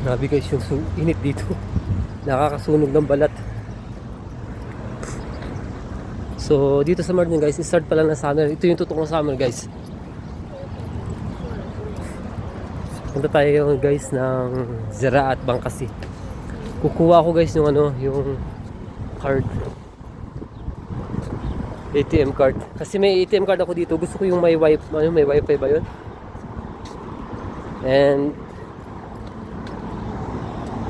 Grabe guys yung init dito. Nakakasunog ng balat. So dito sa Martin guys, start pa lang ng summer. Ito yung tutok ng summer guys. Punta tayo guys ng Ziraat Bangkasi. Kukuha ko guys yung yung card. ATM card. Kasi may ATM card ako dito. Gusto ko yung may wifi, may wifi ba 'yun? And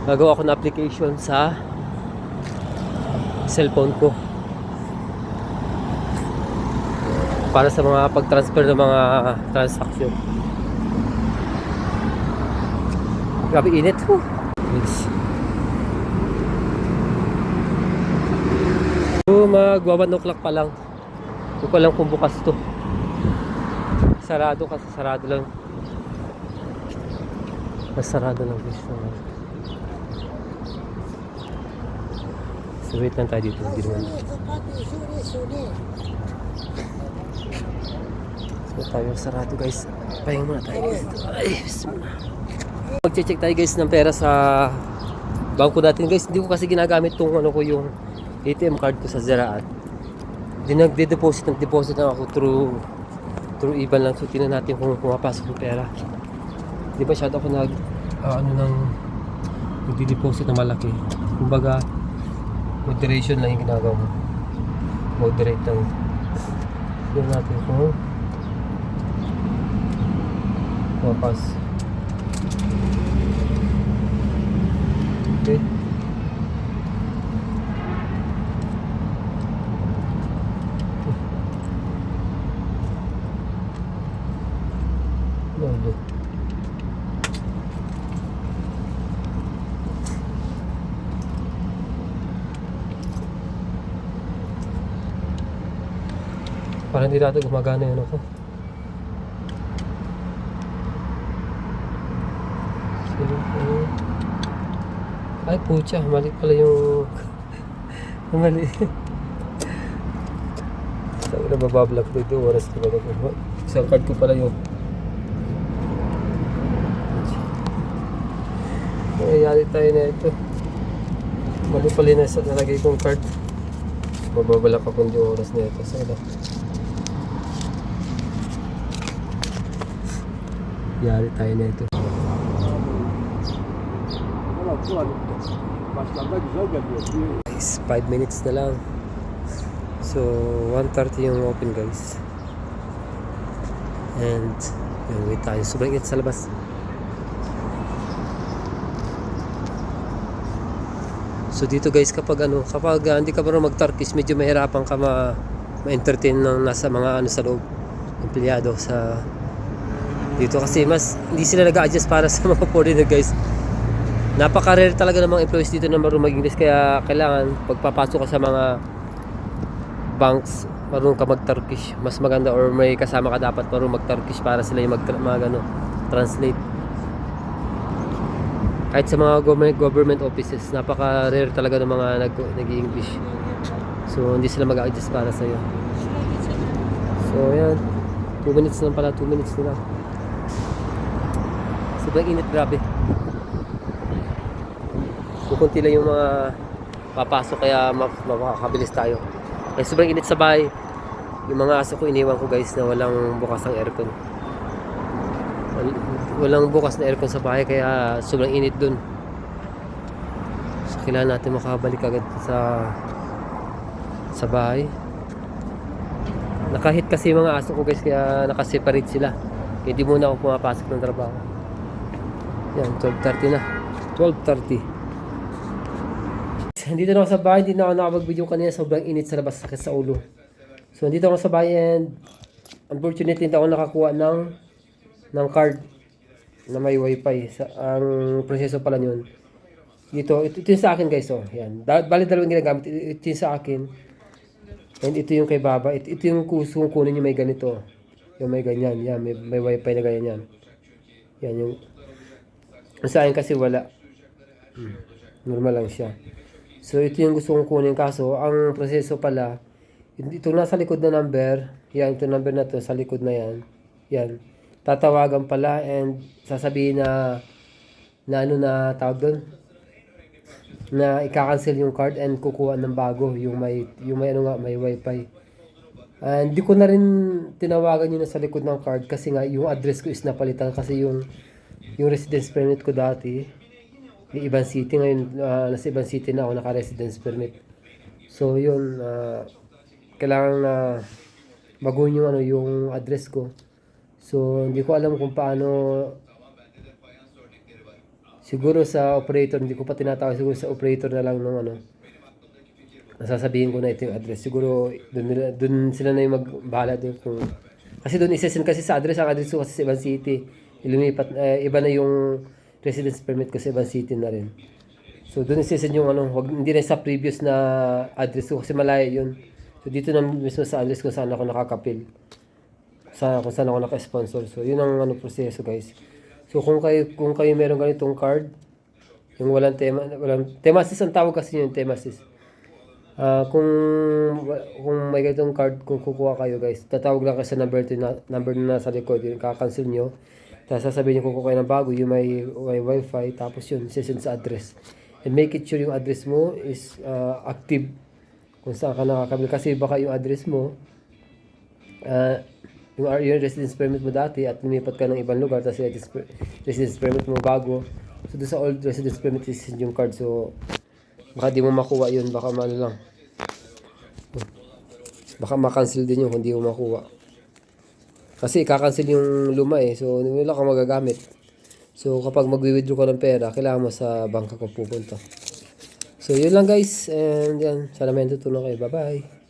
gagawa ako ng application sa cellphone ko para sa mga pag-transfer ng mga transaction. Grabe init po. Yes. So magwa 1 o'clock pa lang. Hindi ko alam kung bukas to. Sarado kasi sarado lang. Sarado lang guys. So wait lang tayo dito. Hindi naman. So tayo sarado guys. Pahinga muna tayo guys. Ay, mag-check tayo guys ng pera sa bangko natin guys. Hindi ko kasi ginagamit tong ko yung ATM card ko sa Ziraat. Nagde-deposit na ako through IBAN lang. So tingnan natin kung pumapasok yung pera. Di ba masyado ako nagde-deposit na malaki. Kumbaga moderation lang yung ginagawa mo. Moderate lang. Tingnan natin kung pumapas. Okay. No. Parang hindi natin gumagana yun ako. Ay pucha, mali pala yung mali. Sa una babablog ko ito, oras ko pala. Isang card ko pala yun. Nangyayari tayo na ito. Mali pala yung nalagay kong card. Mababalak ako yung oras na ito. Saan na? Yari tayo na ito. Guys, 5 minutes na lang. So 1:30 yung open guys. And yun, wait tayo. Sobrang init sa labas. So dito guys, kapag hindi ka marunong mag-Turkish, medyo mahirapan ka ma-entertain ng nasa mga sa loob, empleyado sa dito kasi mas hindi sila nag-a-adjust para sa mga foreigner guys. Napaka-rare talaga ng mga employees dito na marunong mag-English, kaya kailangan pagpapasok ka sa mga banks, marunong ka mag-Turkish. Mas maganda, or may kasama ka dapat marunong mag-Turkish para sila yung translate. Kahit sa mga government offices, napaka-rare talaga ng mga nag-English. So hindi sila mag-a-adjust para sa iyo. So yan, 2 minutes lang pala, 2 minutes na lang. Sobrang init, grabe. Kukunti lang yung mga papasok, kaya makakabilis tayo. Ay sobrang init sa bahay. Yung mga aso ko iniwan ko guys na walang bukas ang aircon. Walang bukas na aircon sa bahay, kaya sobrang init dun. So kailangan natin makabalik agad sa bahay. Nakahit kasi yung mga aso ko guys, kaya nakaseparate sila. Hindi muna ako pumapasok ng trabaho. Yan, 12:30 na. 12:30. Dito na ako sa bahay, hindi na ako nakapag-video kanina. Sobrang init sa labas, sakit sa ulo. So, dito ako sa bahay and unfortunately, hindi ako nakakuha ng card na may wifi. Ang proseso pala yun. Ito yung sa akin guys. Oh, yan. Bali dalawang ginagamit. Ito yung sa akin. And ito yung kay Baba. Ito yung kung kunin yung may ganito. Yung may ganyan. Yan, may wifi na ganyan yan. Yan yung sa akin kasi wala. Normal lang siya. So ito yung gusto kong kunin, kaso ang proseso pala, ito nasa likod na number, yan, ito number na to sa likod na yan, yan, tatawagan pala and sasabihin na na ano na tawag doon, na i-cancel yung card and kukuha ng bago, yung may ano nga, may wifi. And di ko na rin tinawagan yun na sa likod ng card kasi nga yung address ko is napalitan kasi yung residence permit ko dati ni Iban City, ngayon nasa Iban City na ako, naka-residence permit. So yun, kailangan na baguhin yung ano, yung address ko. So hindi ko alam kung paano, siguro sa operator, hindi ko pa tinatawag, siguro sa operator na lang nung ano, nasasabihin ko na ito yung address. Siguro dun sila na yung magbahala doon kung, kasi doon isesend kasi sa address, ang address ko kasi sa Iban City. Lumipat, iba na yung residence permit ko sa Iban City na rin. So doon isesend yung ano, hindi na sa previous na address ko kasi malayo yun. So dito na mismo sa address kung saan ako nakakapil. Kung saan ako naka-sponsor. So yun ang ano proseso, guys. So kung kayo meron ganitong card, yung walang temasis ang tawag kasi yun, temasis. Kung may ganitong card, kung kukuha kayo, guys, tatawag lang kayo sa number na nasa likod, yun kaka-cancel nyo. Tapos sasabihin nyo kung kukuha ng bago, yung may wifi, tapos yun, sesend sa address. And make it sure yung address mo is active kung saan ka nakakabil. Kasi baka yung address mo, yung residence permit mo dati at lumipat ka ng ibang lugar, tapos residence permit mo bago. So doon sa old residence permit is yung card. So baka di mo makuha yun, baka ano lang, baka makancel din yun kung di mo makuha. Kasi kakancel yung luma so wala kang magagamit. So kapag mag-withdraw ka ng pera, kailangan mo sa bangka ko pupunta. So yun lang, guys, and yan, sana may natutunan kayo. Bye bye.